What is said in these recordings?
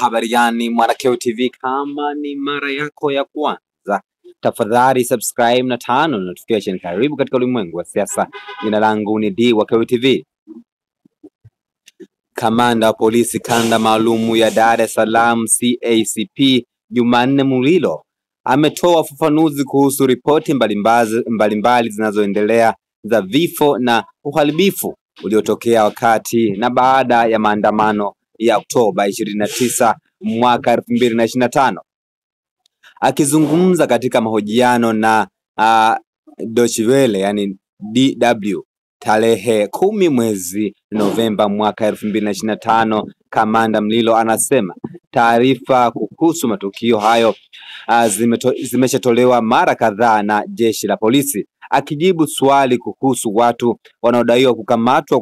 Habari gani Mwanakeo TV, kama ni mara yako ya kwanza tafadhali subscribe na tano notification. Karibu katika ulimwengu wa siasa. Jina langu ni D wa Keo TV. Kamanda wa polisi kanda maalumu ya Dar es Salaam CACP Jumanne Mulilo ametoa ufafanuzi kuhusu ripoti mbalimbali zinazoendelea za vifo na uharibifu uliotokea wakati na baada ya maandamano ya Oktoba 29 mwaka 2025. Akizungumza katika mahojiano na Deutsche Welle yani DW tarehe 10 mwezi Novemba mwaka 2025, Kamanda Mulilo anasema taarifa kuhusu matukio hayo zimeshatolewa mara kadhaa na jeshi la polisi. Akijibu swali kuhusu watu wanaodaiwa kukamatwa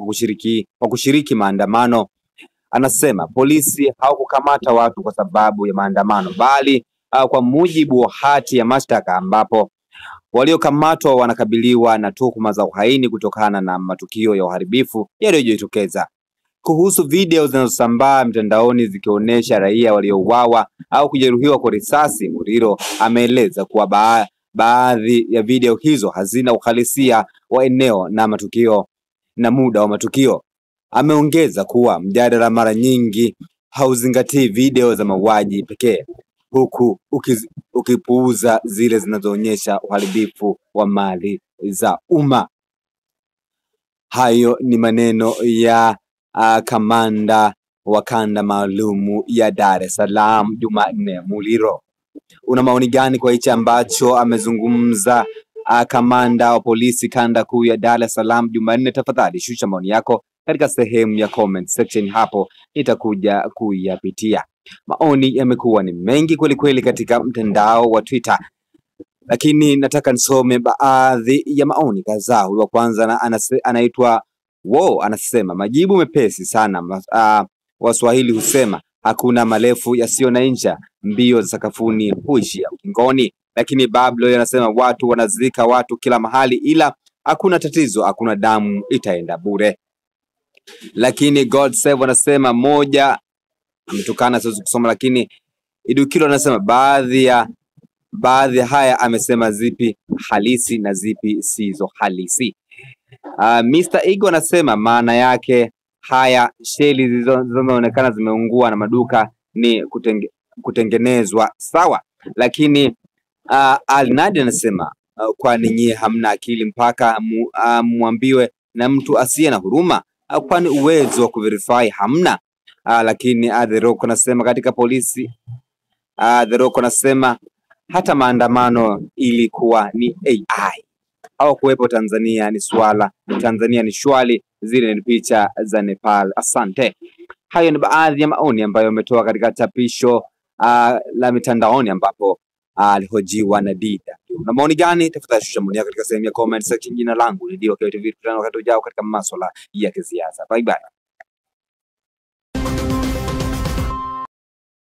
kwa kushiriki maandamano, anasema polisi hawakukamata watu kwa sababu ya maandamano, bali kwa mujibu wa hati ya mashtaka, ambapo waliokamatwa wanakabiliwa na tuhuma za uhaini kutokana na matukio ya uharibifu yaliyojitokeza. Kuhusu video zinazosambaa mtandaoni zikionyesha raia waliouawa au kujeruhiwa kwa risasi, Mulilo ameeleza kuwa baadhi ya video hizo hazina uhalisia wa eneo na matukio na muda wa matukio. Ameongeza kuwa mjadala mara nyingi hauzingatii video za mauaji pekee, huku ukipuuza zile zinazoonyesha uharibifu wa mali za umma. Hayo ni maneno ya kamanda wa kanda maalumu ya Dar es Salaam Jumanne Mulilo. Una maoni gani kwa hichi ambacho amezungumza kamanda wa polisi kanda kuu ya Dar es Salaam Jumanne? Tafadhali shusha maoni yako katika sehemu ya comment section, hapo nitakuja kuyapitia. Maoni yamekuwa ni mengi kweli katika mtandao wa Twitter, lakini nataka nisome baadhi ya maoni kadhaa. Huyo kwanza anaitwa anasema majibu mepesi sana. Waswahili husema hakuna marefu yasiyo na ncha, mbio za sakafuni huishia ukingoni. Lakini Bablo anasema watu wanazika watu kila mahali, ila hakuna tatizo, hakuna damu itaenda bure. Lakini God Save anasema moja ametukana, siwezi kusoma, lakini Idukilo anasema baadhi ya haya amesema zipi halisi na zipi sizo halisi. Mr. Igo anasema maana yake haya sheli zilizoonekana zimeungua na maduka ni kutengenezwa sawa. Lakini Alnadi anasema kwani nyie hamna akili mpaka muambiwe na mtu asiye na huruma? Kwani uwezo wa kuverify hamna? Lakini The Rock anasema katika polisi, The Rock anasema hata maandamano ilikuwa ni AI au kuwepo Tanzania ni shwali, zile ni picha za Nepal. Asante. Hayo ni baadhi ya maoni ambayo umetoa katika chapisho la mitandaoni ambapo alihojiwa na DW. Na maoni gani? Tafadhali shusha maoni yako katika sehemu ya comment section. Jina langu ni D wa Keo TV, tukutane wakati ujao katika masuala ya kisiasa. Bye bye.